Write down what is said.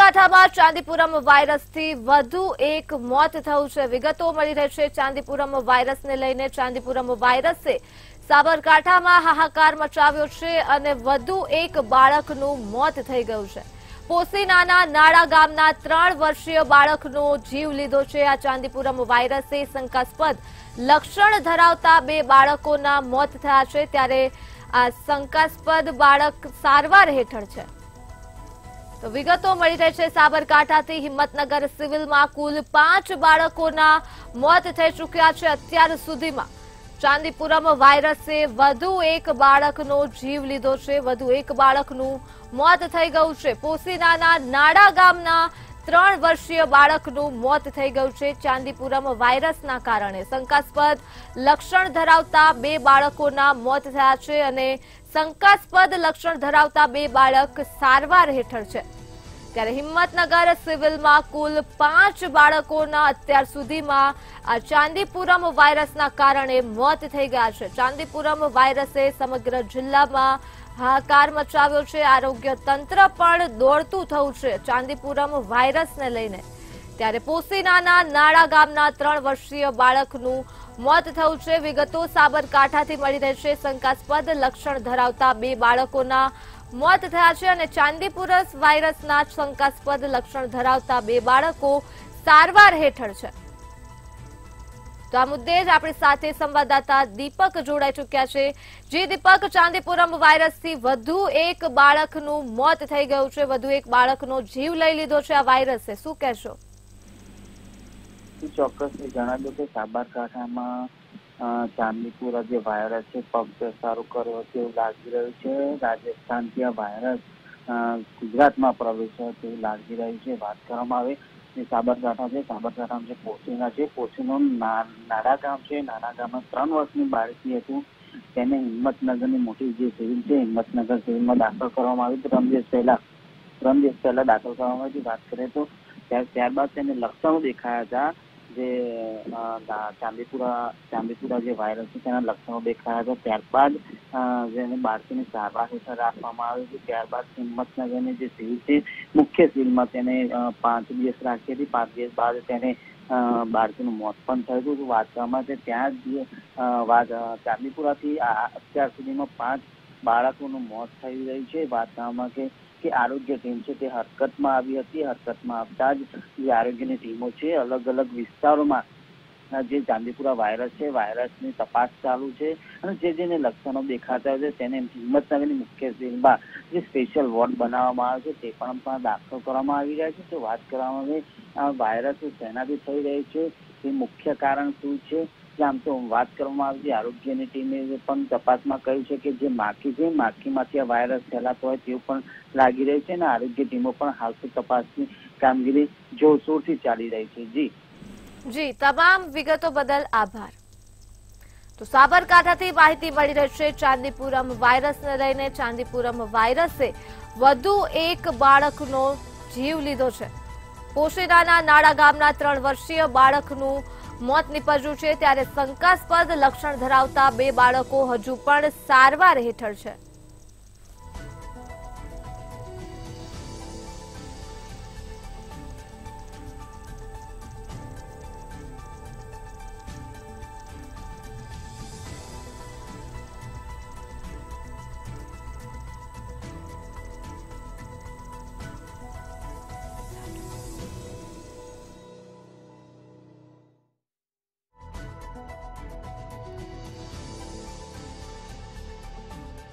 સાબરકાંઠામાં ચાંદીપુરમ વાયરસથી વધુ એક મોત થયું છે। વિગતો મળી રહી છે ચાંદીપુરમ વાયરસને લઈને। ચાંદીપુરમ વાયરસે સાબરકાંઠામાં હાહાકાર મચાવ્યો છે અને વધુ એક બાળકનું મોત થઈ ગયું છે। પોસીનાના નાડા ગામના 3 વર્ષીય બાળકનો જીવ લીધો છે। આ ચાંદીપુરમ વાયરસે શંકાસ્પદ લક્ષણ ધરાવતા 2 બાળકોના મોત થયા છે, ત્યારે આ શંકાસ્પદ બાળક સારવાર હેઠળ છે। તો વિગતો મળી રહી છે સાબરકાંઠાથી। હિંમતનગર સિવિલમાં કુલ 5 બાળકોના મોત થઈ ચૂક્યા છે અત્યાર સુધીમાં। ચાંદીપુરમ વાયરસે વધુ એક બાળકનો જીવ લીધો છે, વધુ એક બાળકનું મોત થઈ ગયું છે। પોસીનાના નાડા ગામના 3 વર્ષીય બાળકનું મોત થઈ ગયું છે ચાંદીપુરમ વાયરસના કારણે। શંકાસ્પદ લક્ષણ ધરાવતા 2 બાળકોના મોત થયા છે અને શંકાસ્પદ લક્ષણ ધરાવતા 2 બાળક સારવાર હેઠળ છે, ત્યારે હિંમતનગર સિવિલમાં કુલ 5 બાળકોના અત્યાર સુધીમાં આ ચાંદીપુરમ વાયરસના કારણે મોત થઈ ગયા છે। ચાંદીપુરમ વાયરસે સમગ્ર જિલ્લામાં હાહાકાર મચાવ્યો છે। આરોગ્ય તંત્ર પણ દોડતું થયું છે ચાંદીપુરમ વાયરસને લઈને, ત્યારે પોસીનાના નાડા ગામના 3 વર્ષીય બાળકનું મોત થયું છે। વિગતો સાબરકાંઠાથી મળી રહી છે। શંકાસ્પદ લક્ષણ ધરાવતા 2 બાળકોના મોત થયા છે અને ચાંદીપુરમ વાયરસના શંકાસ્પદ લક્ષણ ધરાવતા 2 બાળકો સારવાર હેઠળ છે। તો આ મુદ્દે જ આપણી સાથે સંવાદદાતા દીપક જોડાઈ ચૂક્યા છે। જે દીપક, ચાંદીપુરમ વાયરસથી વધુ એક બાળકનું મોત થઈ ગયું છે, વધુ એક બાળકનો જીવ લઈ લીધો છે આ વાયરસે, શું કહેશો? ચોક્કસથી જણાવ્યું કે સાબરકાંઠામાં ચાંદીપુરા જે વાયરસ છે પગ પેસારો કર્યો તેવું લાગી રહ્યું છે। રાજસ્થાનથી આ વાયરસ ગુજરાતમાં પ્રવેશ્યો તેવું લાગી રહ્યું છે। વાત કરવામાં આવે સાબરકાંઠા છે, સાબરકાંઠામાં જે પોસીના છે, પોસીનું નાડા ગામ છે, નાડા ગામમાં 3 વર્ષની બાળકી હતું, તેને હિંમતનગરની મોટી જે સિવિલ છે હિંમતનગર સિવિલમાં દાખલ કરવામાં આવી। 3 દિવસ પહેલા દાખલ કરવામાં આવી। વાત કરીએ તો ત્યારબાદ તેને લક્ષણો દેખાયા હતા, જે ચાંદીપુરા જે વાયરસ છે તેના લક્ષણો દેખાયા હતા। ત્યારબાદ જેને બાળકીની સારવાર હેઠળ રાખવામાં આવી હતી। ત્યારબાદ હિંમતનગરની જે સિવિલ છે મુખ્ય સિવિલમાં તેને 5 દિવસ રાખી હતી। 5 દિવસ બાદ તેને બાળકીનું મોત પણ થયું હતું। વાત કરવામાં આવે ત્યાં જ ચાંદીપુરાથી અત્યાર સુધીમાં 5 બાળકોનું મોત થઈ રહ્યું છે। વાત કરવામાં કે આરોગ્ય ટીમ છે તે હરકતમાં આવી હતી। હરકતમાં આવતા જ જે આરોગ્યની ટીમો છે અલગ અલગ વિસ્તારોમાં જે ચાંદીપુરા વાયરસ છે વાયરસની તપાસ ચાલુ છે અને જેને લક્ષણો દેખાતા હોય છે તેને હિંમતનગરની મુખ્ય સિવિલમાં જે સ્પેશિયલ વોર્ડ બનાવવામાં આવે છે તે પણ દાખલ કરવામાં આવી રહ્યા છે। તો વાત કરવામાં આવે આ વાયરસ શેનાથી થઈ રહી છે, તે મુખ્ય કારણ શું છે, આમ તો વાત કરવામાં આવી છે આરોગ્યની ટીમે પણ તપાસમાં કહ્યું છે કે જે માખી છે માખીમાંથી આ વાયરસ ફેલાતો હોય તેવું પણ લાગી રહ્યું છે અને આરોગ્ય ટીમો પણ હાલ તો તપાસની કામગીરી જોરશોરથી ચાલી રહી છે। જી, તમામ વિગતો બદલ આભાર। તો સાબરકાંઠાથી માહિતી મળી રહી છે ચાંદીપુરમ વાયરસને લઈને। ચાંદીપુરમ વાયરસે વધુ એક બાળકનો જીવ લીધો છે। પોશીનાના નાડા ગામના 3 વર્ષીય બાળકનું મોત નીપજ્યું છે, ત્યારે શંકાસ્પદ લક્ષણ ધરાવતા 2 બાળકો હજુ પણ સારવાર હેઠળ છે।